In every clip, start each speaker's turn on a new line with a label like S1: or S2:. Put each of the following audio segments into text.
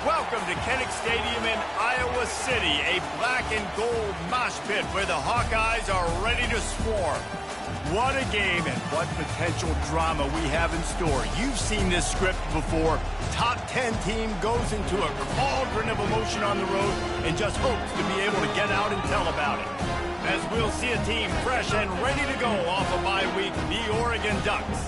S1: Welcome to Kinnick Stadium in Iowa City, a black and gold mosh pit where the Hawkeyes are ready to swarm. What a game and what potential drama we have in store. You've seen this script before. Top 10 team goes into a cauldron of emotion on the road and just hopes to be able to get out and tell about it. As we'll see a team fresh and ready to go off a bye week, the Oregon Ducks.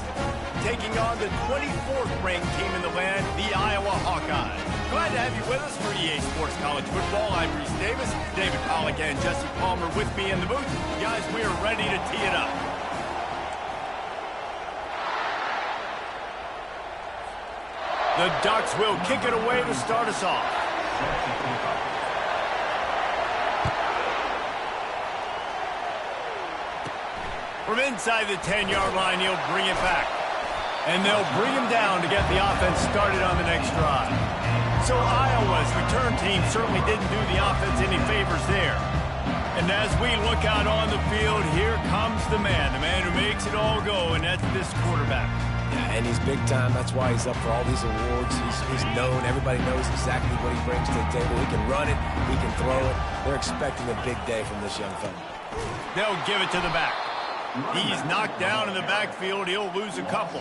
S1: Taking on the 24th ranked team in the land, the Iowa Hawkeyes. Glad to have you with us for EA Sports College Football. I'm Reese Davis, David Pollack and Jesse Palmer with me in the booth. Guys, we are ready to tee it up. The Ducks will kick it away to start us off. From inside the 10-yard line, he'll bring it back. And they'll bring him down to get the offense started on the next drive. So Iowa's return team certainly didn't do the offense any favors there. And as we look out on the field, here comes the man who makes it all go, and that's this quarterback.
S2: Yeah, and he's big time. That's why he's up for all these awards. He's known. Everybody knows exactly what he brings to the table. He can run it. He can throw it. They're expecting a big day from this young fella.
S1: They'll give it to the back. He's knocked down in the backfield. He'll lose a couple.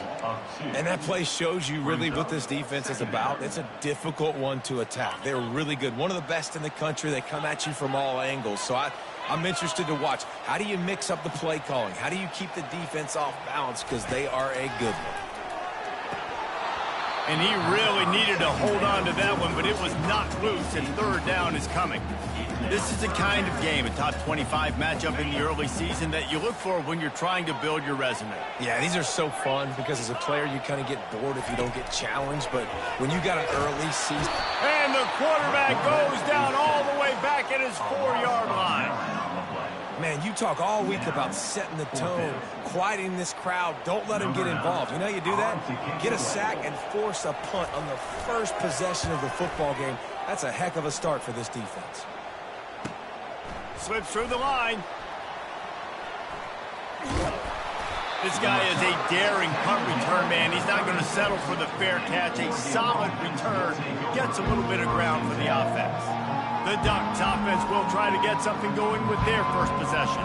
S2: And that play shows you really what this defense is about. It's a difficult one to attack. They're really good. One of the best in the country. They come at you from all angles. So I'm interested to watch. How do you mix up the play calling? How do you keep the defense off balance? Because they are a good one.
S1: And he really needed to hold on to that one, but it was knocked loose, and third down is coming. This is the kind of game, a top 25 matchup in the early season, that you look for when you're trying to build your resume.
S2: Yeah, these are so fun because as a player, you kind of get bored if you don't get challenged. But when you got an early season...
S1: And the quarterback goes down all the way back at his 4-yard line.
S2: Man, you talk all week about setting the tone, quieting this crowd. Don't let them get involved. You know how you do that? Get a sack and force a punt on the first possession of the football game. That's a heck of a start for this defense.
S1: Slips through the line. This guy is a daring punt return man. He's not going to settle for the fair catch. A solid return. Gets a little bit of ground for the offense. The Ducks offense will try to get something going with their first possession.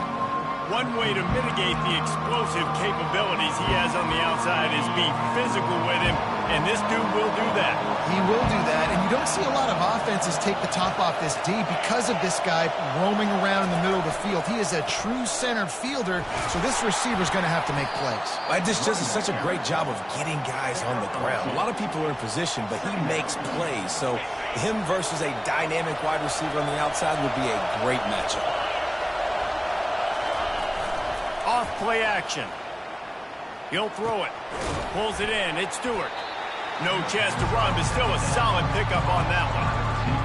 S1: One way to mitigate the explosive capabilities he has on the outside is be physical with him, and this dude will do that.
S3: He will do that, and you don't see a lot of offenses take the top off this D because of this guy roaming around in the middle of the field. He is a true center fielder, so this receiver's going to have to make plays.
S2: This just is such a great job of getting guys on the ground. A lot of people are in position, but he makes plays, so him versus a dynamic wide receiver on the outside would be a great matchup.
S1: Off play action. He'll throw it. Pulls it in. It's Stewart. No chance to run, but still a solid pickup on that one.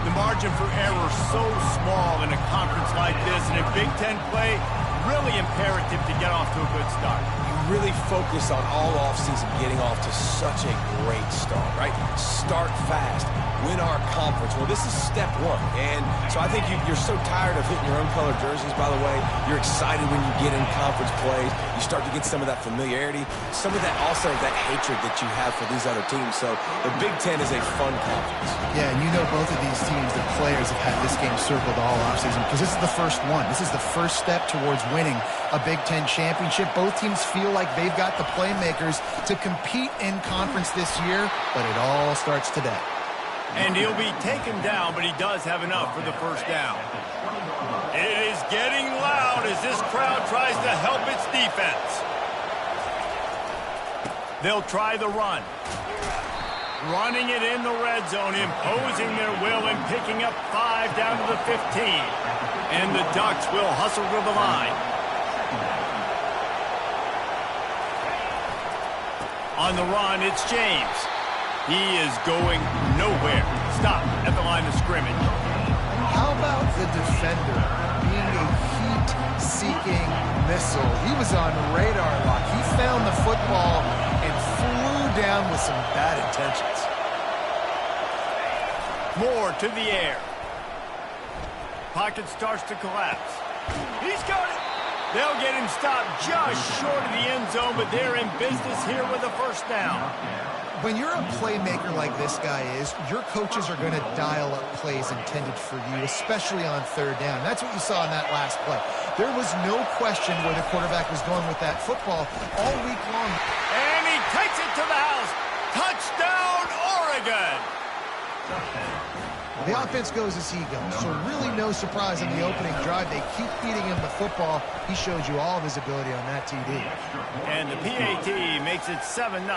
S1: The margin for error so small in a conference like this, and in Big Ten play, really imperative to get off to a good start.
S2: You really focus on all offseason getting off to such a great start, right? Start fast. Win our conference. Well, this is step one. And so I think you're so tired of hitting your own colored jerseys, by the way. You're excited when you get in conference plays. You start to get some of that familiarity, some of that also that hatred that you have for these other teams. So the Big Ten is a fun conference.
S3: Yeah, and you know both of these teams, the players have had this game circled all offseason because this is the first one. This is the first step towards winning a Big Ten championship. Both teams feel like they've got the playmakers to compete in conference this year, but it all starts today.
S1: And he'll be taken down, but he does have enough for the first down. It is getting loud as this crowd tries to help its defense. They'll try the run. Running it in the red zone, imposing their will and picking up 5 down to the 15. And the Ducks will hustle to the line. On the run, it's James. He is going nowhere. Stop at the line of scrimmage.
S3: How about the defender being a heat-seeking missile? He was on radar lock. He found the football and flew down with some bad intentions.
S1: Moore to the air. Pocket starts to collapse. He's got it. They'll get him stopped just short of the end zone, but they're in business here with a first down.
S3: When you're a playmaker like this guy is, your coaches are going to dial up plays intended for you, especially on third down. That's what you saw in that last play. There was no question where the quarterback was going with that football all week long.
S1: And he takes it to the house. Touchdown, Oregon!
S3: The offense goes as he goes, so really no surprise in the opening drive. They keep feeding him the football. He showed you all of his ability on that TD.
S1: And the PAT makes it 7-0.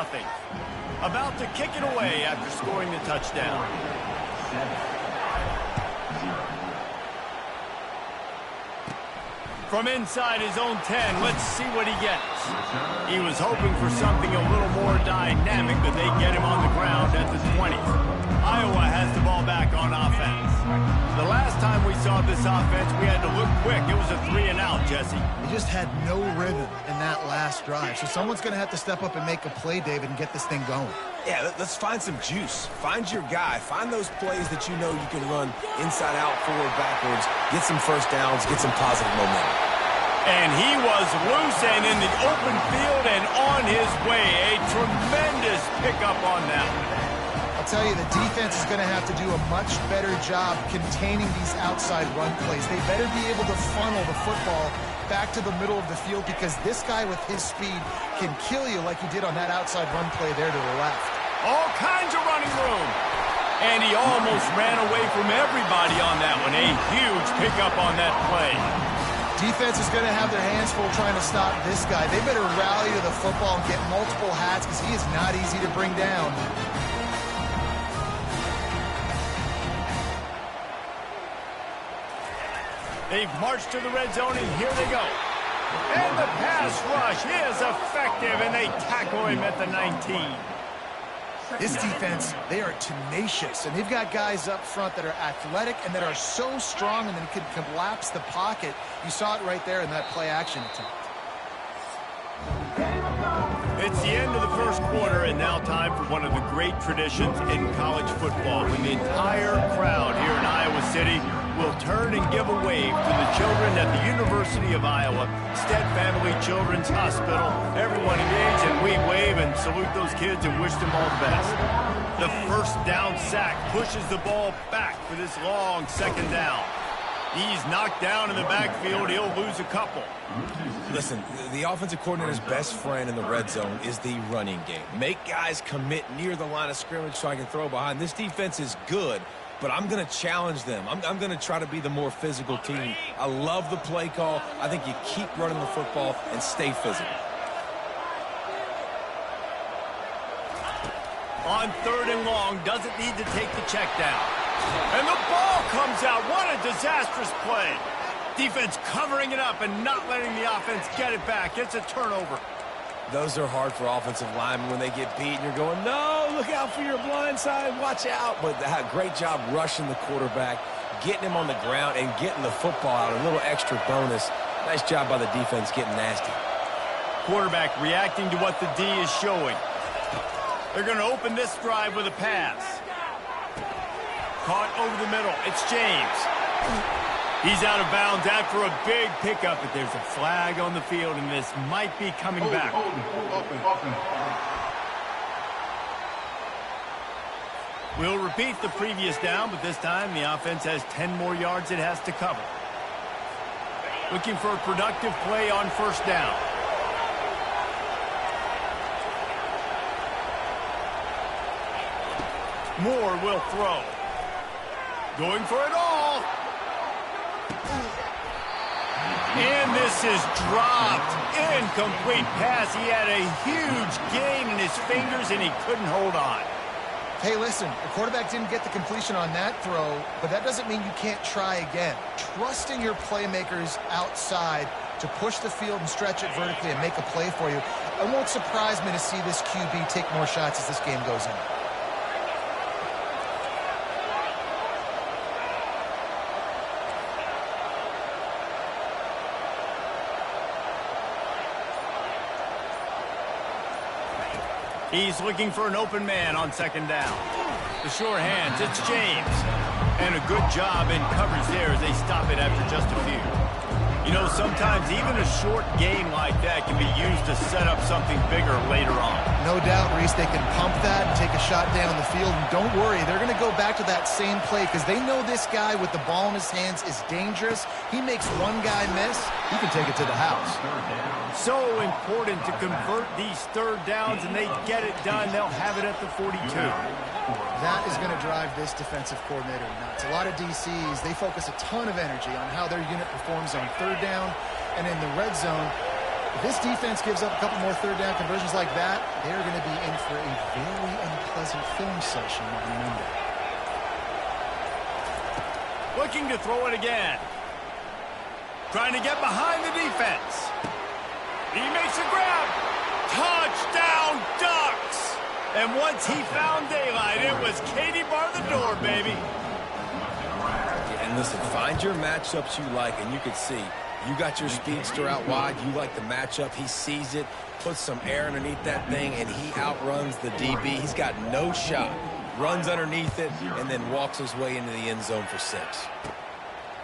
S1: About to kick it away after scoring the touchdown. From inside his own 10, let's see what he gets. He was hoping for something a little more dynamic, but they get him on the ground at the 20. Iowa has the ball back on offense. The last time we saw this offense, we had to look quick. It was a 3-and-out, Jesse.
S3: They just had no rhythm in that last drive. So someone's going to have to step up and make a play, David, and get this thing going.
S2: Yeah, let's find some juice. Find your guy. Find those plays that you know you can run inside out, forward, backwards, get some first downs, get some positive momentum.
S1: And he was loose and in the open field and on his way. A tremendous pickup on that.
S3: I'll tell you, the defense is going to have to do a much better job containing these outside run plays. They better be able to funnel the football back to the middle of the field, because this guy with his speed can kill you like he did on that outside run play there to the left.
S1: All kinds of running room. And he almost ran away from everybody on that one. A huge pickup on that play.
S3: Defense is going to have their hands full trying to stop this guy. They better rally to the football and get multiple hats, because he is not easy to bring down.
S1: They've marched to the red zone, and here they go. And the pass rush is effective, and they tackle him at the 19.
S3: This defense, they are tenacious, and they've got guys up front that are athletic and that are so strong and then can collapse the pocket. You saw it right there in that play-action attempt.
S1: It's the end of the first quarter, and now time for one of the great traditions in college football, when the entire crowd here in Iowa City will turn and give a wave to the children at the University of Iowa, Stead Family Children's Hospital. Everyone engaged, and we wave and salute those kids and wish them all the best. The first down sack pushes the ball back for this long second down. He's knocked down in the backfield. He'll lose a couple.
S2: Listen, the offensive coordinator's best friend in the red zone is the running game. Make guys commit near the line of scrimmage so I can throw behind. This defense is good, but I'm going to challenge them. I'm going to try to be the more physical team. I love the play call. I think you keep running the football and stay physical.
S1: On third and long, doesn't need to take the check down. And the ball comes out. What a disastrous play. Defense covering it up and not letting the offense get it back. It's a turnover.
S2: Those are hard for offensive linemen when they get beat and you're going, no, look out for your blind side, watch out. But great job rushing the quarterback, getting him on the ground and getting the football out, a little extra bonus. Nice job by the defense getting nasty.
S1: Quarterback reacting to what the D is showing. They're going to open this drive with a pass. Caught over the middle. It's James. He's out of bounds after a big pickup, but there's a flag on the field, and this might be coming back. We'll repeat the previous down, but this time the offense has 10 more yards it has to cover. Looking for a productive play on first down. Moore will throw. Going for it all. And this is dropped. Incomplete pass. He had a huge gain in his fingers, and he couldn't hold on.
S3: Hey, listen, the quarterback didn't get the completion on that throw, but that doesn't mean you can't try again. Trust in your playmakers outside to push the field and stretch it vertically and make a play for you. It won't surprise me to see this QB take more shots as this game goes on.
S1: He's looking for an open man on second down. The sure hands, it's James. And a good job in coverage there as they stop it after just a few. You know, sometimes even a short game like that can be used to set up something bigger later on.
S3: No doubt, Reese, they can pump that and take a shot down the field. And don't worry, they're going to go back to that same play because they know this guy with the ball in his hands is dangerous. He makes one guy miss, he can take it to the house.
S1: So important to convert these third downs, and they get it done. They'll have it at the 42.
S3: That is going to drive this defensive coordinator nuts. A lot of DCs, they focus a ton of energy on how their unit performs on third down and in the red zone. If this defense gives up a couple more third down conversions like that, they're going to be in for a very unpleasant film session on Monday.
S1: Looking to throw it again. Trying to get behind the defense. He makes a grab. Touchdown, Ducks! And once he found daylight, it was Katie bar the door, baby.
S2: Yeah, and listen, find your matchups you like, and you can see you got your speedster out wide. You like the matchup. He sees it, puts some air underneath that thing, and he outruns the DB. He's got no shot. Runs underneath it, and then walks his way into the end zone for 6.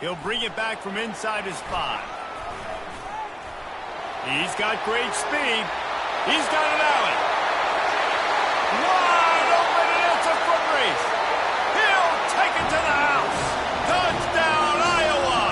S1: He'll bring it back from inside his 5. He's got great speed. He's got an alley. Wide open, and it's a foot race. He'll take it to the house. Touchdown, Iowa.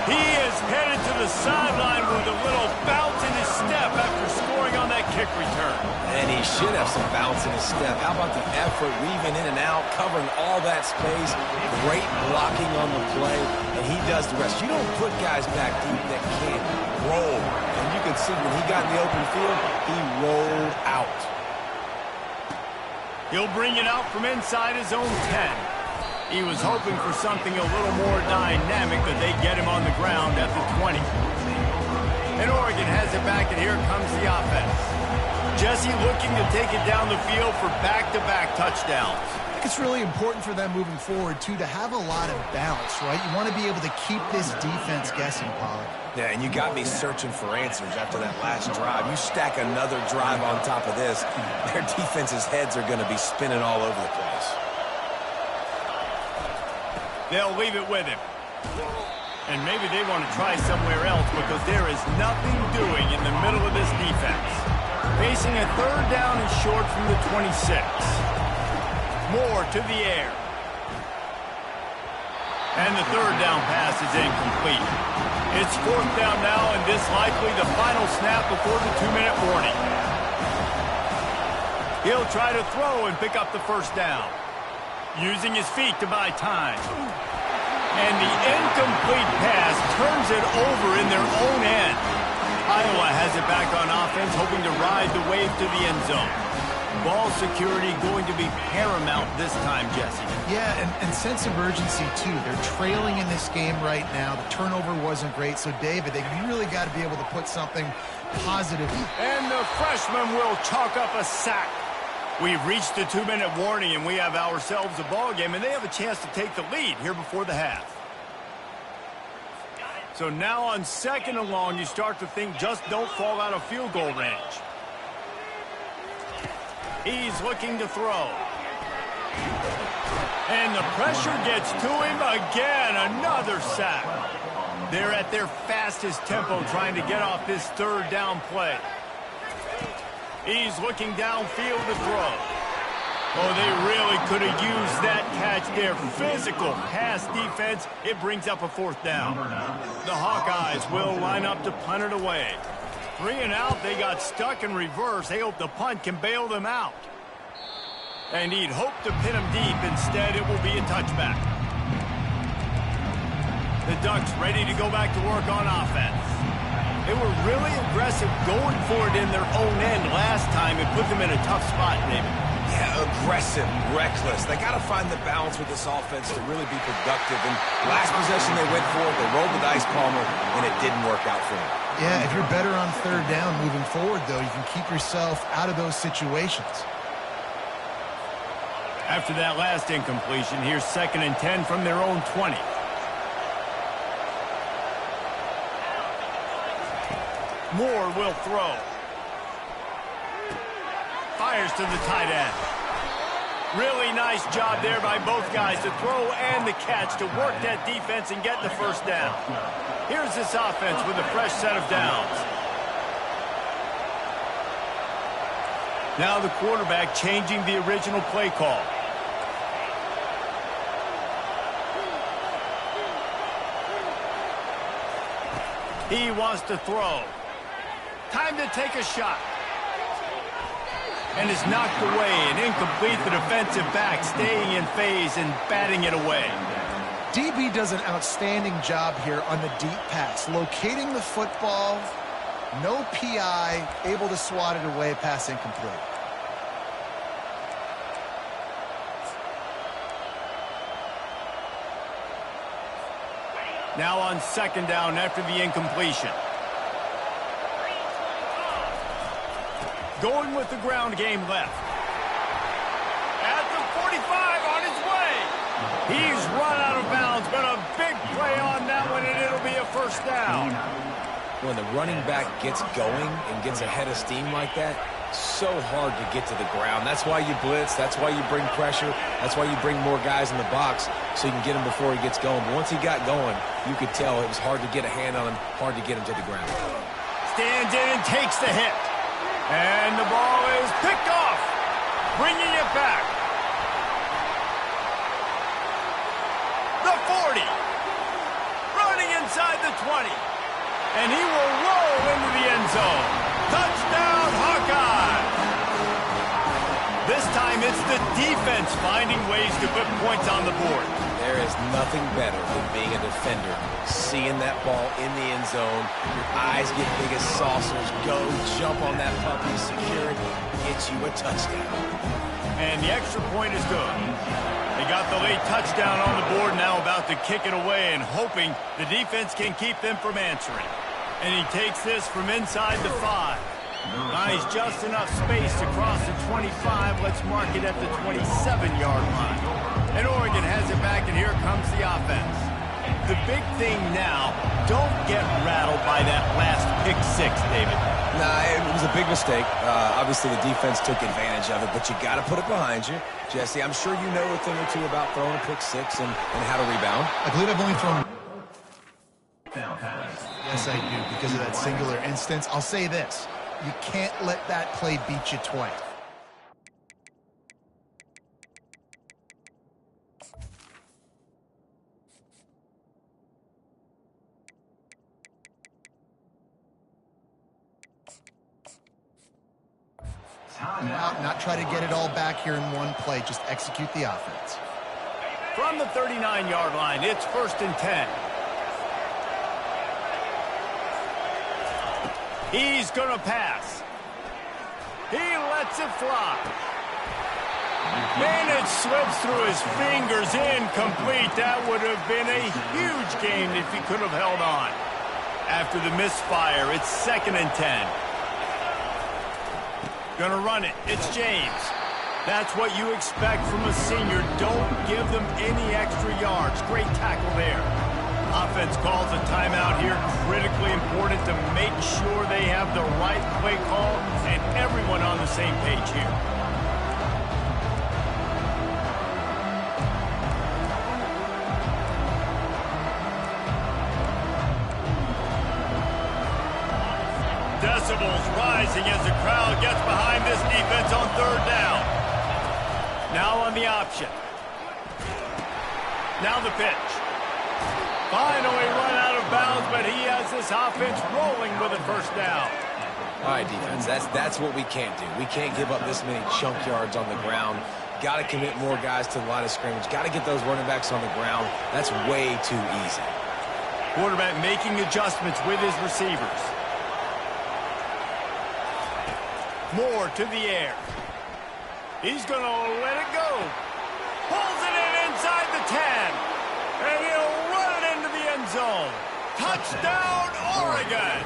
S1: He is headed to the sideline with a little bounce in his step after scoring on that kick return.
S2: And he should have some bounce in his step. How about the effort, weaving in and out, covering all that space, great blocking on the play, and he does the rest. You don't put guys back deep that can't roll. And you can see when he got in the open field, he rolled out.
S1: He'll bring it out from inside his own 10. He was hoping for something a little more dynamic, but they get him on the ground at the 20. And Oregon has it back, and here comes the offense. Jesse looking to take it down the field for back-to-back touchdowns.
S3: I think it's really important for them moving forward, too, to have a lot of balance, right? You want to be able to keep this defense guessing, Pollard.
S2: Yeah, and you got me searching for answers after that last drive. You stack another drive on top of this, their defense's heads are going to be spinning all over the place.
S1: They'll leave it with him. And maybe they want to try somewhere else because there is nothing doing in the middle of this defense. Facing a third down and short from the 26. Moore to the air. And the third down pass is incomplete. It's fourth down now, and this likely the final snap before the 2-minute warning. He'll try to throw and pick up the first down. Using his feet to buy time. And the incomplete pass turns it over in their own end. Iowa has it back on offense, hoping to ride the wave to the end zone. Ball security going to be paramount this time, Jesse.
S3: Yeah, and sense of urgency, too. They're trailing in this game right now. The turnover wasn't great. So, David, they really got to be able to put something positive.
S1: And the freshman will chalk up a sack. We've reached the 2-minute warning, and we have ourselves a ball game, and they have a chance to take the lead here before the half. So now on 2nd and long, you start to think just don't fall out of field goal range. He's looking to throw. And the pressure gets to him again. Another sack. They're at their fastest tempo trying to get off this third down play. He's looking downfield to throw. Oh, they really could have used that catch there. Physical pass defense. It brings up a 4th down. The Hawkeyes will line up to punt it away. 3 and out. They got stuck in reverse. They hope the punt can bail them out. And he'd hoped to pin him deep. Instead, it will be a touchback. The Ducks ready to go back to work on offense. They were really aggressive going for it in their own end last time and put them in a tough spot, David.
S2: Yeah, aggressive, reckless. They got to find the balance with this offense to really be productive. And last possession they went for it, they rolled the dice, Palmer, and it didn't work out for them.
S3: Yeah, if you're better on third down moving forward, though, you can keep yourself out of those situations.
S1: After that last incompletion, here's 2nd and 10 from their own 20. Moore will throw. Fires to the tight end. Really nice job there by both guys to throw and the catch to work that defense and get the first down. Here's this offense with a fresh set of downs. Now the quarterback changing the original play call. He wants to throw. Time to take a shot. And it's knocked away and incomplete. The defensive back staying in phase and batting it away.
S3: DB does an outstanding job here on the deep pass. Locating the football, no PI, able to swat it away, pass incomplete.
S1: Now on second down after the incompletion. Going with the ground game left. At the 45 on his way. He's run out of bounds, but a big play on that one, and it'll be a first down.
S2: When the running back gets going and gets ahead of steam like that, so hard to get to the ground. That's why you blitz. That's why you bring pressure. That's why you bring more guys in the box so you can get him before he gets going. But once he got going, you could tell it was hard to get a hand on him, hard to get him to the ground.
S1: Stands in and takes the hit. And the ball is picked off, bringing it back. The 40. Running inside the 20. And he will roll into the end zone. Touchdown, Hawkeye! This time it's the defense finding ways to put points on the board.
S2: There is nothing better than being a defender, seeing that ball in the end zone, your eyes get big as saucers, go, jump on that puppy, secure it, get you a touchdown.
S1: And the extra point is good. They got the late touchdown on the board, now about to kick it away and hoping the defense can keep them from answering. And he takes this from inside the 5. Nice, just enough space to cross the 25. Let's mark it at the 27-yard line. And Oregon has it back, and here comes the offense. The big thing now, don't get rattled by that last pick 6, David.
S2: Nah, it was a big mistake. Obviously, the defense took advantage of it, but you got to put it behind you. Jesse, I'm sure you know a thing or two about throwing a pick 6 and how to rebound.
S3: I believe I've only thrown... Yes, I do, because of that singular instance. I'll say this. You can't let that play beat you twice. Out, not try to get it all back here in one play. Just execute the offense.
S1: From the 39-yard line, it's 1st and 10. He's going to pass. He lets it fly. Man, it slips through his fingers, incomplete. That would have been a huge gain if he could have held on. After the misfire, it's 2nd and 10. Gonna run it. It's James. That's what you expect from a senior. Don't give them any extra yards. Great tackle there. Offense calls a timeout here. Critically important to make sure they have the right play call and everyone on the same page here. Decibels rising as the crowd gets behind this defense on 3rd down. Now on the option. Now the pitch. Finally run out of bounds, but he has this offense rolling with a 1st down.
S2: All right, defense, that's what we can't do. We can't give up this many chunk yards on the ground. Got to commit more guys to the line of scrimmage. Got to get those running backs on the ground. That's way too easy.
S1: Quarterback making adjustments with his receivers. Moore to the air. He's going to let it go. Pulls it in inside the 10. And he'll run it into the end zone. Touchdown, Oregon.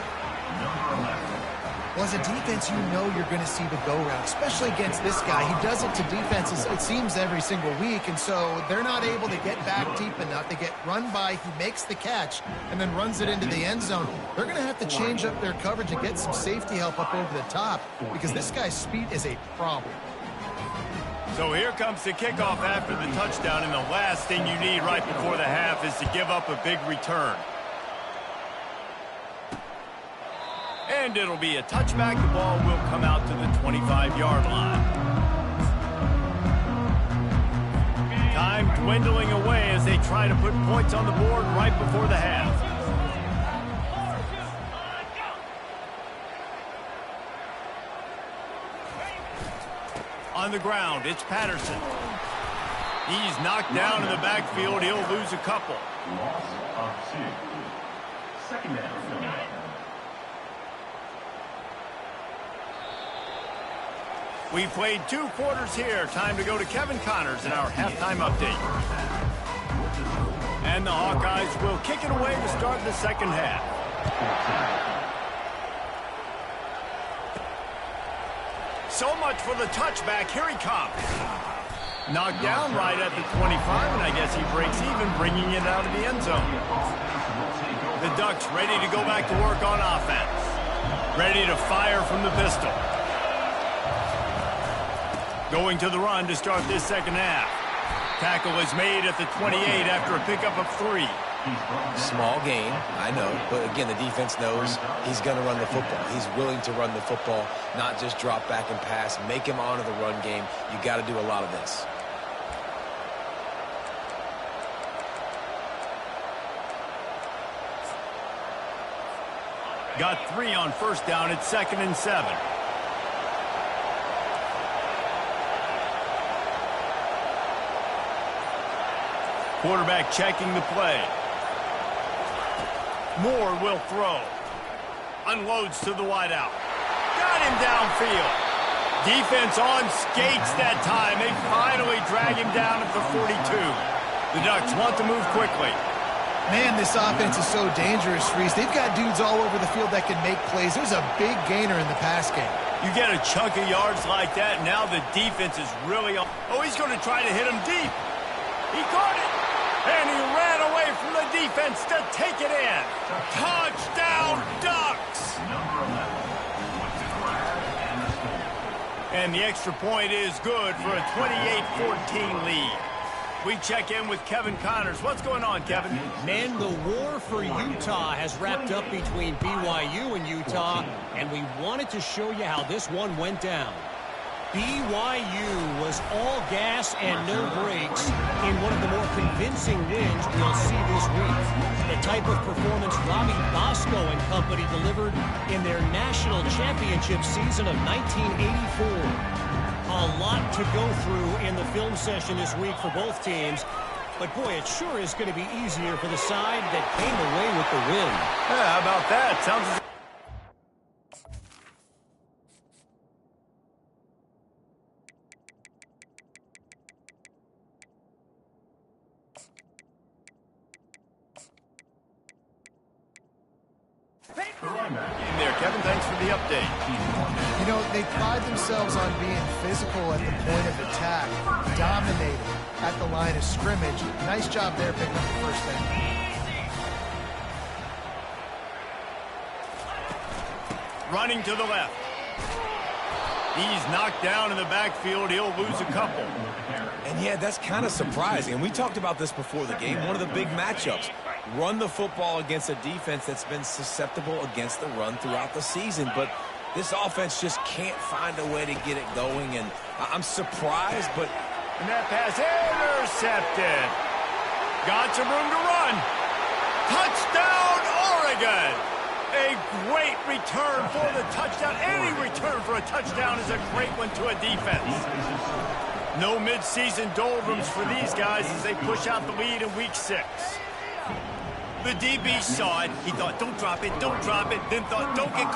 S3: Well, as a defense, you know you're going to see the go route, especially against this guy. He does it to defenses, it seems, every single week, and so they're not able to get back deep enough. They get run by, he makes the catch, and then runs it into the end zone. They're going to have to change up their coverage and get some safety help up over the top because this guy's speed is a problem.
S1: So here comes the kickoff after the touchdown, and the last thing you need right before the half is to give up a big return. And it'll be a touchback. The ball will come out to the 25-yard line. Time dwindling away as they try to put points on the board right before the half. On the ground, it's Patterson. He's knocked down in the backfield. He'll lose a couple.
S4: Loss of 2. Second down.
S1: We played 2 quarters here. Time to go to Kevin Connors in our halftime update. And the Hawkeyes will kick it away to start the second half. So much for the touchback. Here he comes. Knocked down right at the 25, and I guess he breaks even, bringing it out of the end zone. The Ducks ready to go back to work on offense. Ready to fire from the pistol. Going to the run to start this second half. Tackle is made at the 28 after a pickup of 3.
S2: Small gain, I know, but again, the defense knows he's going to run the football. He's willing to run the football, not just drop back and pass, make him honor the run game. You got to do a lot of this.
S1: Got 3 on first down. It's 2nd and 7. Quarterback checking the play. Moore will throw. Unloads to the wideout. Got him downfield. Defense on skates that time. They finally drag him down at the 42. The Ducks want to move quickly.
S3: Man, this offense is so dangerous, Reese. They've got dudes all over the field that can make plays. There's a big gainer in the pass game.
S1: You get a chunk of yards like that, now the defense is really on. Oh, he's going to try to hit him deep. He caught it. And he ran away from the defense to take it in. Touchdown, Ducks! And the extra point is good for a 28-14 lead. We check in with Kevin Connors. What's going on, Kevin?
S5: Man, the war for Utah has wrapped up between BYU and Utah, and we wanted to show you how this one went down. BYU was all gas and no brakes in one of the more convincing wins we'll see this week. The type of performance Robbie Bosco and company delivered in their national championship season of 1984. A lot to go through in the film session this week for both teams. But, boy, it sure is going to be easier for the side that came away with the win.
S1: Yeah, how about that? Sounds in there, Kevin. Thanks for the update.
S3: You know, they pride themselves on being physical at the point of attack, dominating at the line of scrimmage. Nice job there picking up the first down.
S1: Running to the left. He's knocked down in the backfield. He'll lose a couple.
S2: And yeah, that's kind of surprising. And we talked about this before the game. One of the big matchups. Run the football against a defense that's been susceptible against the run throughout the season. But this offense just can't find a way to get it going. And I'm surprised, but...
S1: And that pass intercepted. Got some room to run. Touchdown, Oregon! A great return for the touchdown. Any return for a touchdown is a great one to a defense. No midseason doldrums for these guys as they push out the lead in week 6. The DB saw it. He thought, don't drop it, don't drop it. Then thought, don't get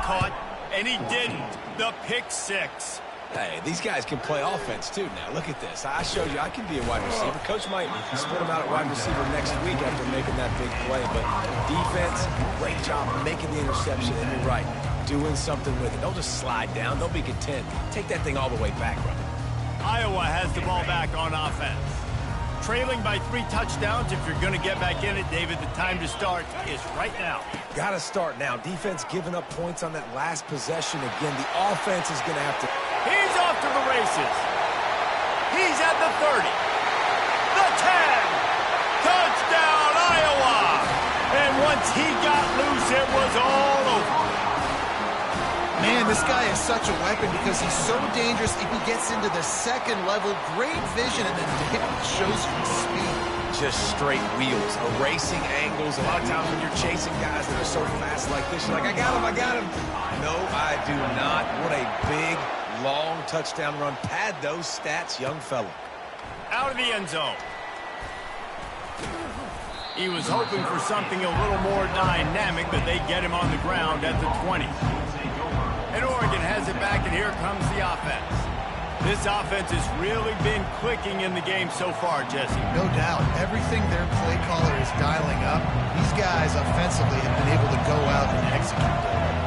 S1: caught. And he didn't. The pick 6.
S2: Hey, these guys can play offense, too, now. Look at this. I showed you I can be a wide receiver. Coach might split him out at wide receiver next week after making that big play. But defense, great job making the interception. And you're right, doing something with it. Don't just slide down. Don't be content. Take that thing all the way back, brother.
S1: Iowa has the ball back on offense. Trailing by 3 touchdowns. If you're going to get back in it, David, the time to start is right now.
S2: Got to start now. Defense giving up points on that last possession. Again, the offense is going to have to...
S1: He's off to the races. He's at the 30. The 10. Touchdown, Iowa. And once he got loose, it was all over.
S3: Man, this guy is such a weapon because he's so dangerous if he gets into the second level. Great vision, and then David shows you speed.
S2: Just straight wheels, erasing angles. A lot of times when you're chasing guys that are so fast like this, you're like, I got him, I got him. No, I do not. What a big, long touchdown run. Pad those stats, young fella.
S1: Out of the end zone. He was hoping for something a little more dynamic, but they get him on the ground at the 20. And Oregon has it back, and here comes the offense. This offense has really been clicking in the game so far, Jesse.
S3: No doubt. Everything their play caller is dialing up, these guys offensively have been able to go out and execute.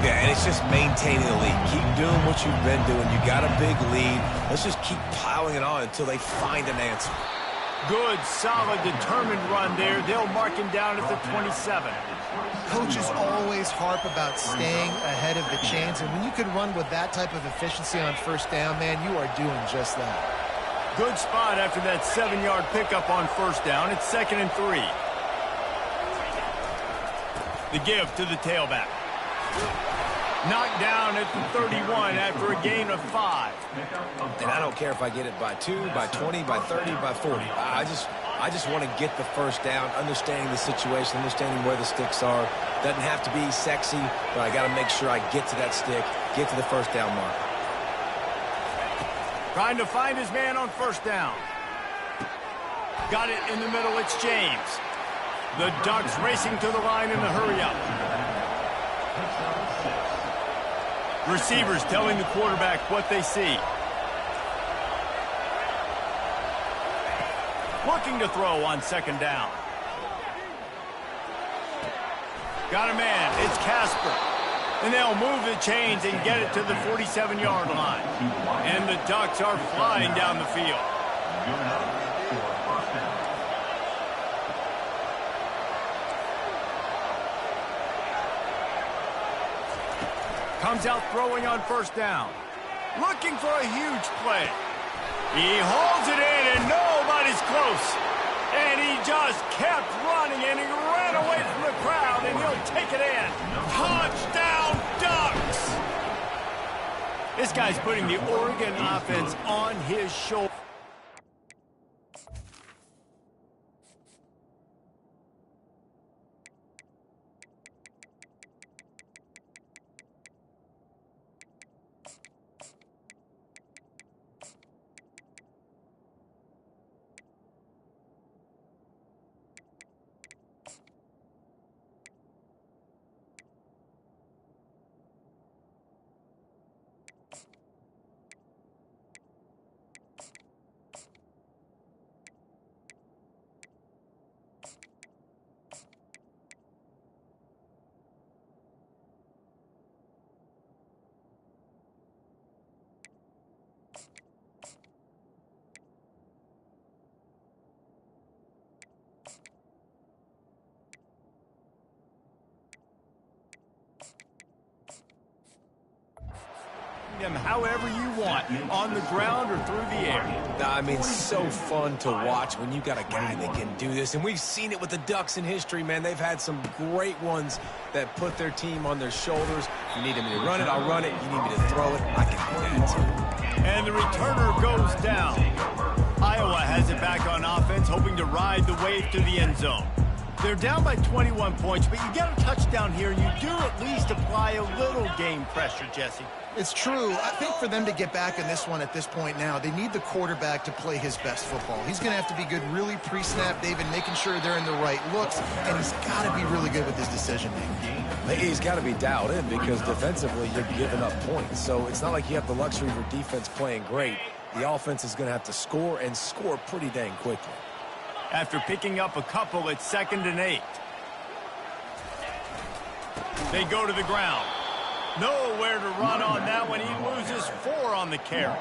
S2: Yeah, and it's just maintaining the lead. Keep doing what you've been doing. You got a big lead. Let's just keep piling it on until they find an answer.
S1: Good, solid, determined run there. They'll mark him down at the 27.
S3: Coaches always harp about staying ahead of the chains, and when you can run with that type of efficiency on first down, man, you are doing just that.
S1: Good spot after that 7-yard pickup on first down. It's 2nd and 3. The give to the tailback. Knocked down at the 31 after a gain of 5.
S2: And I don't care if I get it by 2, by 20, by 30, by 40. I just want to get the first down, understanding the situation, understanding where the sticks are. Doesn't have to be sexy, but I got to make sure I get to that stick, get to the first down mark.
S1: Trying to find his man on first down. Got it in the middle. It's James. The Ducks racing to the line in the hurry-up. Receivers telling the quarterback what they see. Looking to throw on 2nd down. Got a man. It's Casper. And they'll move the chains and get it to the 47-yard line. And the Ducks are flying down the field. Comes out throwing on first down. Looking for a huge play. He holds it in, and nobody's close. And he just kept running, and he ran away from the crowd, and he'll take it in. Touchdown, Ducks! This guy's putting the Oregon offense on his shoulder. Them however you want, on the ground or through the air.
S2: I mean, so fun to watch when you got a guy that can do this. And we've seen it with the Ducks in history, man. They've had some great ones that put their team on their shoulders. You need me to run it, I'll run it. You need me to throw it, I can do that too.
S1: And the returner goes down. Iowa has it back on offense, hoping to ride the wave to the end zone. They're down by 21 points, but you get a touchdown here, and you do at least apply a little game pressure, Jesse.
S3: It's true. I think for them to get back in this one at this point now, they need the quarterback to play his best football. He's going to have to be good really pre-snap, David, making sure they're in the right looks, and he's got to be really good with his decision-making.
S2: He's got to be dialed in because defensively you're giving up points. So it's not like you have the luxury of your defense playing great. The offense is going to have to score and score pretty dang quickly.
S1: After picking up a couple, it's 2nd and 8. They go to the ground. Nowhere to run on that one. He loses 4 on the carry.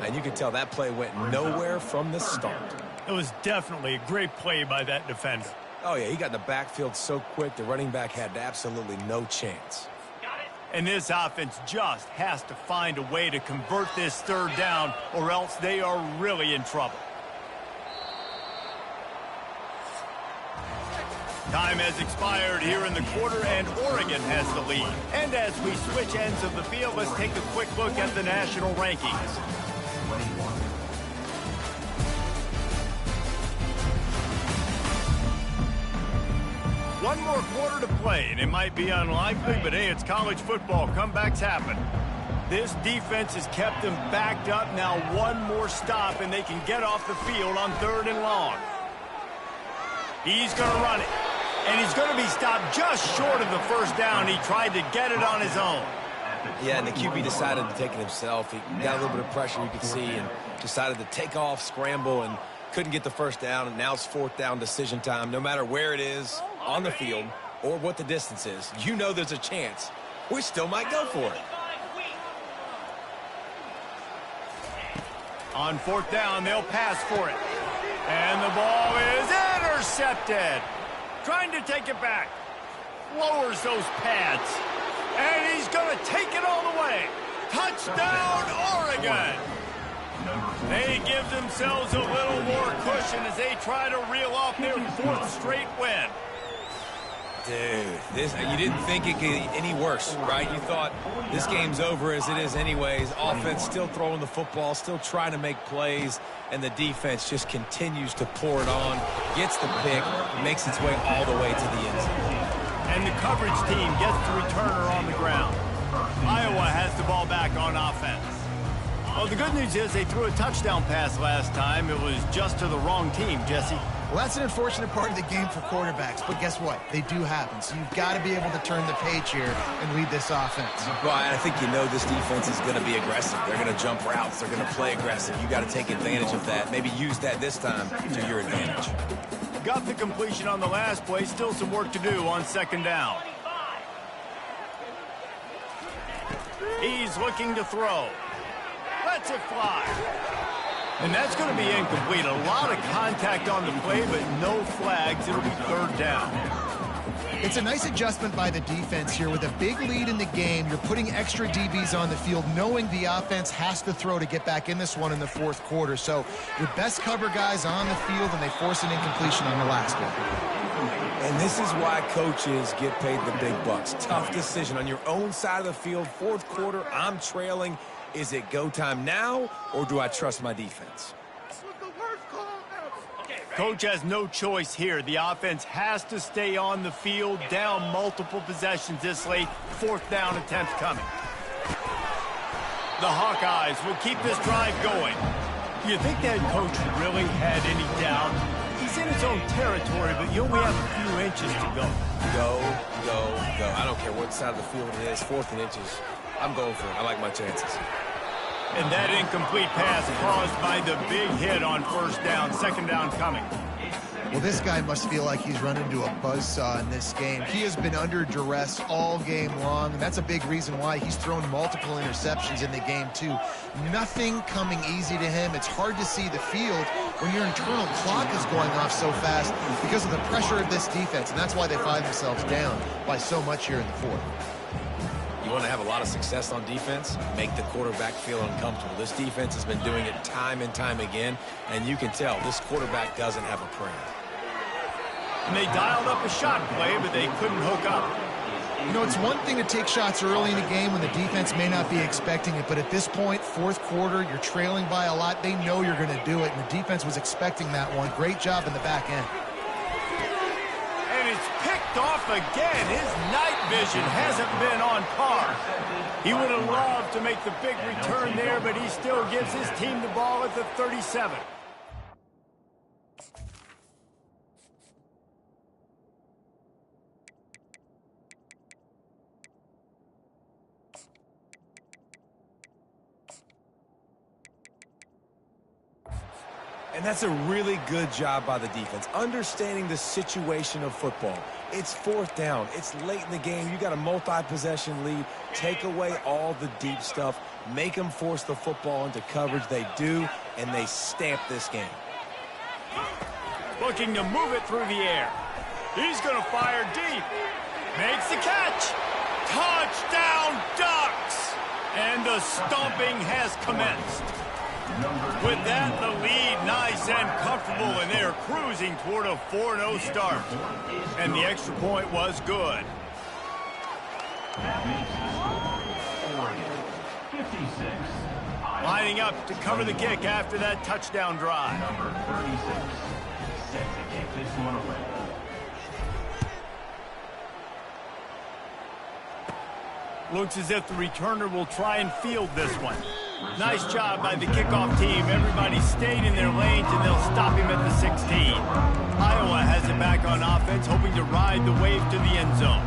S2: And you can tell that play went nowhere from the start.
S1: It was definitely a great play by that defender.
S2: Oh, yeah, he got in the backfield so quick, the running back had absolutely no chance.
S1: And this offense just has to find a way to convert this 3rd down, or else they are really in trouble. Time has expired here in the quarter, and Oregon has the lead. And as we switch ends of the field, let's take a quick look at the national rankings. One more quarter to play, and it might be unlikely, but hey, it's college football. Comebacks happen. This defense has kept them backed up. Now one more stop, and they can get off the field on 3rd and long. He's going to run it, and he's going to be stopped just short of the first down. He tried to get it on his own.
S2: Yeah, and the QB decided to take it himself. He got a little bit of pressure, you could see, and decided to take off, scramble, and couldn't get the first down. And now it's 4th down decision time. No matter where it is on the field or what the distance is, you know there's a chance we still might go for it.
S1: On 4th down, they'll pass for it. And the ball is intercepted. Trying to take it back. Lowers those pads. And he's going to take it all the way. Touchdown, Oregon. They give themselves a little more cushion as they try to reel off their 4th straight win.
S2: Dude, you didn't think it could get any worse, right? You thought this game's over as it is anyways. Offense still throwing the football, still trying to make plays, and the defense just continues to pour it on, gets the pick, makes its way all the way to the end zone.
S1: And the coverage team gets the returner on the ground. Iowa has the ball back on offense. Well, the good news is they threw a touchdown pass last time. It was just to the wrong team, Jesse.
S3: Well, that's an unfortunate part of the game for quarterbacks, but guess what? They do happen, so you've got to be able to turn the page here and lead this offense.
S2: Well, I think you know this defense is going to be aggressive. They're going to jump routes. They're going to play aggressive. You got to take advantage of that. Maybe use that this time to your advantage.
S1: Got the completion on the last play. Still some work to do on 2nd down. He's looking to throw. Lets it fly. And that's going to be incomplete. A lot of contact on the play, but no flags. It'll be 3rd down.
S3: It's a nice adjustment by the defense here. With a big lead in the game, you're putting extra DBs on the field, knowing the offense has to throw to get back in this one in the 4th quarter. So your best cover guys on the field, and they force an incompletion on the last one.
S2: And this is why coaches get paid the big bucks. Tough decision on your own side of the field. 4th quarter, I'm trailing. Is it go time now, or do I trust my defense?
S1: Coach has no choice here. The offense has to stay on the field, down multiple possessions this late. 4th down attempt coming. The Hawkeyes will keep this drive going. You think that coach really had any doubt? He's in his own territory, but you only have a few inches to go.
S2: Go, go, go. I don't care what side of the field it is, 4th and inches. I'm going for it. I like my chances.
S1: And that incomplete pass caused by the big hit on 1st down. 2nd down coming.
S3: Well, this guy must feel like he's run into a buzzsaw in this game. He has been under duress all game long, and that's a big reason why he's thrown multiple interceptions in the game, too. Nothing coming easy to him. It's hard to see the field when your internal clock is going off so fast because of the pressure of this defense, and that's why they find themselves down by so much here in the 4th.
S2: You want to have a lot of success on defense, make the quarterback feel uncomfortable. This defense has been doing it time and time again, and you can tell this quarterback doesn't have a prayer.
S1: And they dialed up a shot play, but they couldn't hook up.
S3: You know, it's one thing to take shots early in the game when the defense may not be expecting it, but at this point, 4th quarter, you're trailing by a lot. They know you're going to do it, and the defense was expecting that one. Great job in the back end.
S1: And it's picked off again. His night vision hasn't been on par. He would have loved to make the big return there, but he still gives his team the ball at the 37.
S2: And that's a really good job by the defense, understanding the situation of football. It's 4th down. It's late in the game. You got a multi-possession lead. Take away all the deep stuff. Make them force the football into coverage. They do, and they stamp this game.
S1: Looking to move it through the air. He's going to fire deep. Makes the catch. Touchdown, Ducks! And the stomping has commenced. With that, the lead nice and comfortable. comfortable, and they're cruising toward a 4-0 start. And the extra point was good. Lining up to cover the kick after that touchdown drive.
S4: Number 36, set to kick this one away.
S1: Looks as if the returner will try and field this one. Nice job by the kickoff team. Everybody stayed in their lanes, and they'll stop him at the 16. Iowa has it back on offense, hoping to ride the wave to the end zone.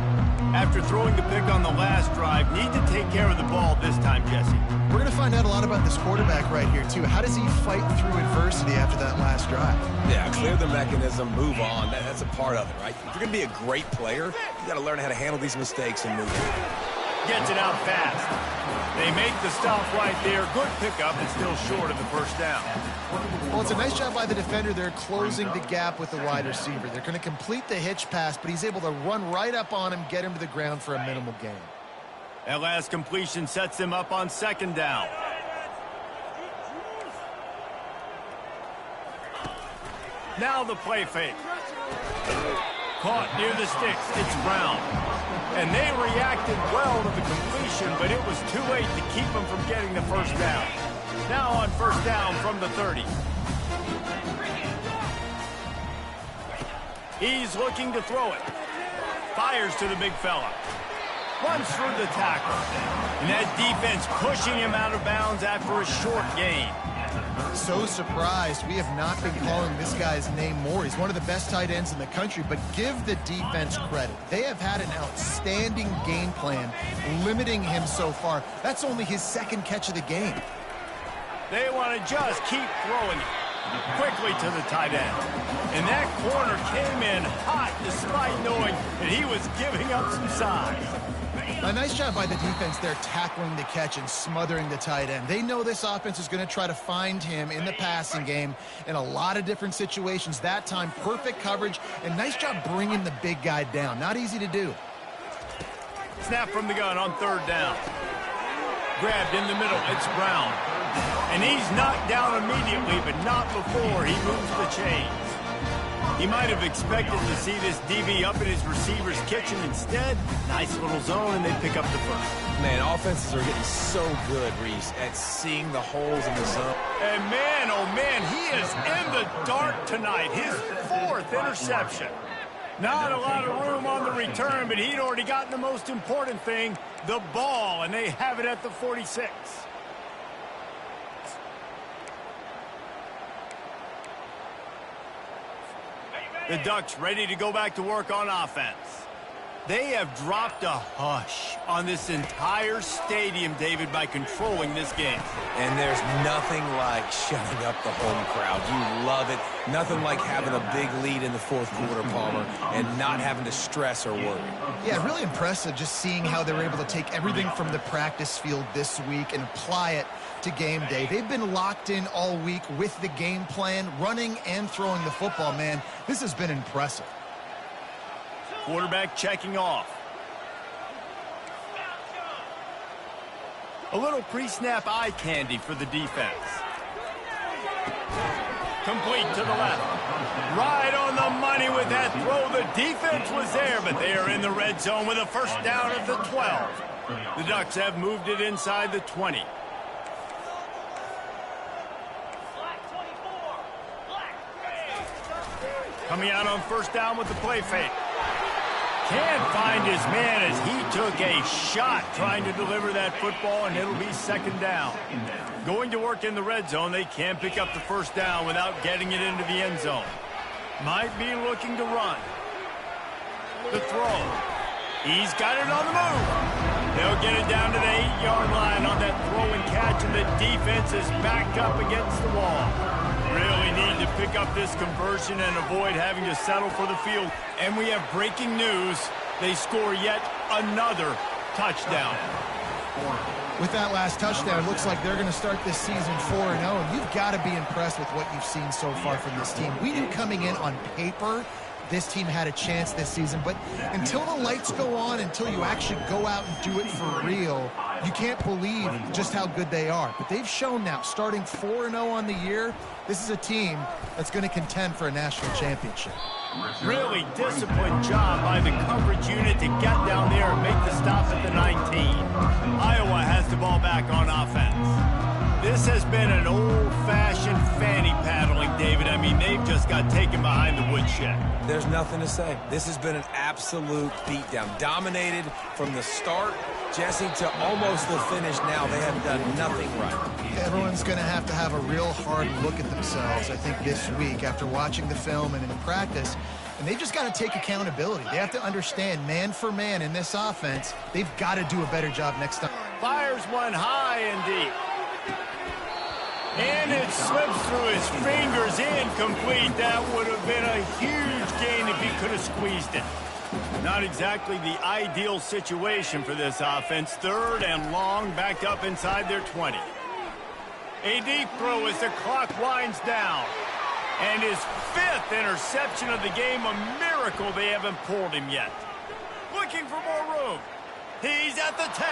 S1: After throwing the pick on the last drive, need to take care of the ball this time, Jesse.
S3: We're going to find out a lot about this quarterback right here, too. How does he fight through adversity after that last drive?
S2: Yeah, clear the mechanism, move on. That's a part of it, right? If you're going to be a great player, you got to learn how to handle these mistakes and move on.
S1: Gets it out fast. They make the stop right there. Good pickup, and still short of the first down.
S3: Well, it's a nice job by the defender. They're closing the gap with the wide receiver. They're going to complete the hitch pass, but he's able to run right up on him, get him to the ground for a minimal gain.
S1: That last completion sets them up on second down. Now the play fake. Caught near the sticks. It's Brown. And they reacted well to the completion, but it was too late to keep them from getting the first down. Now on first down from the 30. He's looking to throw it. Fires to the big fella. Runs through the tackle. And that defense pushing him out of bounds after a short gain.
S3: So surprised. We have not been calling this guy's name more. He's one of the best tight ends in the country, but give the defense credit. They have had an outstanding game plan limiting him so far. That's only his second catch of the game.
S1: They want to just keep throwing it quickly to the tight end. And that corner came in hot despite knowing that he was giving up some size.
S3: A nice job by the defense there tackling the catch and smothering the tight end. They know this offense is going to try to find him in the passing game in a lot of different situations. That time, perfect coverage, and nice job bringing the big guy down. Not easy to do.
S1: Snap from the gun on third down. Grabbed in the middle. It's Brown. And he's knocked down immediately, but not before he moves the chains. He might have expected to see this DB up in his receiver's kitchen. Instead, nice little zone, and they pick up the first.
S2: Man, offenses are getting so good, Reese, at seeing the holes in the zone.
S1: And man, oh man, he is in the dark tonight. His fourth interception. Not a lot of room on the return, but he'd already gotten the most important thing, the ball, and they have it at the 46. The Ducks ready to go back to work on offense. They have dropped a hush on this entire stadium, David, by controlling this game.
S2: And there's nothing like shutting up the home crowd. You love it. Nothing like having a big lead in the fourth quarter, Palmer, and not having to stress or worry.
S3: Yeah, really impressive just seeing how they were able to take everything from the practice field this week and apply it to game day. They've been locked in all week with the game plan, running and throwing the football, man. This has been impressive.
S1: Quarterback checking off. A little pre-snap eye candy for the defense. Complete to the left. Right on the money with that throw. The defense was there, but they are in the red zone with a first down at the 12. The Ducks have moved it inside the 20. Coming out on first down with the play fake. Can't find his man as he took a shot trying to deliver that football, and it'll be second down. Going to work in the red zone, they can't pick up the first down without getting it into the end zone. Might be looking to run. The throw. He's got it on the move. They'll get it down to the 8-yard line on that throw and catch, and the defense is backed up against the wall. Really need to pick up this conversion and avoid having to settle for the field. And we have breaking news. They score yet another touchdown.
S3: With that last touchdown, it looks like they're going to start this season 4-0, and you've got to be impressed with what you've seen so far from this team. We knew coming in on paper this team had a chance this season. But until the lights go on, until you actually go out and do it for real, you can't believe just how good they are. But they've shown now, starting 4-0 on the year, this is a team that's going to contend for a national championship.
S1: Really disciplined job by the coverage unit to get down there and make the stop at the 19. Iowa has the ball back on offense. This has been an old-fashioned fanny paddling, David. I mean, they've just got taken behind the woodshed.
S2: There's nothing to say. This has been an absolute beatdown. Dominated from the start, Jesse, to almost the finish now. They have done nothing right.
S3: Everyone's going to have a real hard look at themselves, I think, this week after watching the film and in practice. And they've just got to take accountability. They have to understand, man for man in this offense, they've got to do a better job next time.
S1: Fires one high and deep. And it slips through his fingers, incomplete. That would have been a huge gain if he could have squeezed it. Not exactly the ideal situation for this offense. 3rd and long, backed up inside their 20. A deep throw as the clock winds down. And his 5th interception of the game, a miracle they haven't pulled him yet. Looking for more room. He's at the 10.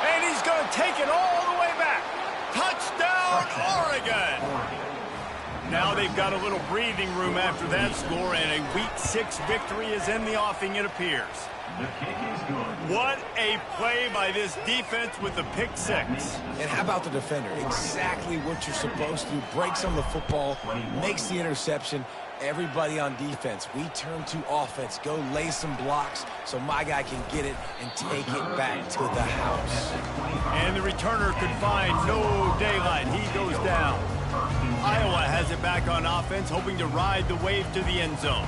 S1: And he's going to take it all the way back. Touchdown, Oregon! Now they've got a little breathing room after that score, and a Week 6 victory is in the offing, it appears.
S4: The kick is good.
S1: What a play by this defense with the pick 6.
S2: And how about the defender? Exactly what you're supposed to. Breaks on the football, makes the interception. Everybody on defense, we turn to offense. Go lay some blocks so my guy can get it and take it back to the house.
S1: And the returner could find no daylight. He goes down. Iowa has it back on offense, hoping to ride the wave to the end zone.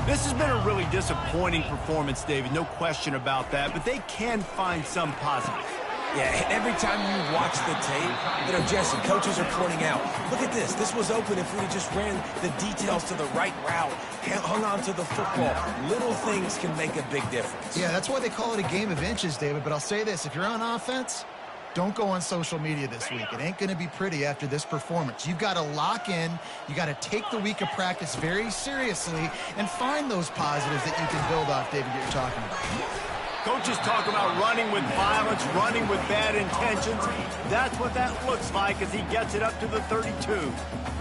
S1: This has been a really disappointing performance, David, no question about that, but they can find some positives.
S2: Yeah, every time you watch the tape, Jesse, coaches are pointing out, look at this. This was open if we just ran the details to the right route, hung on to the football. Little things can make a big difference.
S3: Yeah, that's why they call it a game of inches, David. But I'll say this, if you're on offense, don't go on social media this week. It ain't going to be pretty after this performance. You've got to lock in. You got to take the week of practice very seriously and find those positives that you can build off, David, that you're talking about.
S1: Coaches talk about running with violence, running with bad intentions. That's what that looks like as he gets it up to the 32.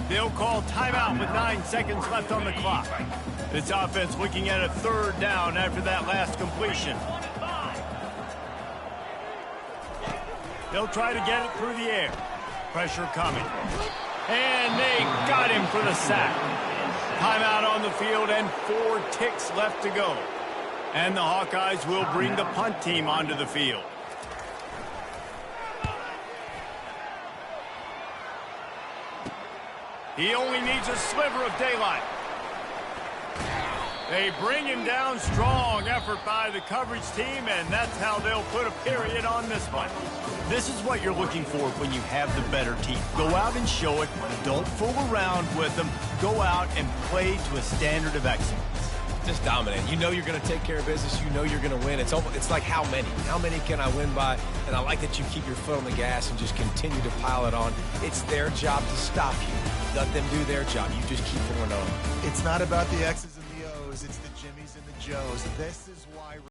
S1: They'll call timeout with 9 seconds left on the clock. This offense looking at a 3rd down after that last completion. They'll try to get it through the air. Pressure coming. And they got him for the sack. Timeout on the field and 4 ticks left to go. And the Hawkeyes will bring the punt team onto the field. He only needs a sliver of daylight. They bring him down. Strong effort by the coverage team, and that's how they'll put a period on this one. This is what you're looking for when you have the better team. Go out and show it. Don't fool around with them. Go out and play to a standard of excellence.
S2: Just dominate. You know you're going to take care of business. You know you're going to win. It's like how many? How many can I win by? And I like that you keep your foot on the gas and just continue to pile it on. It's their job to stop you. Let them do their job. You just keep going on.
S3: It's not about the X's and the O's. It's the Jimmys and the Joes. This is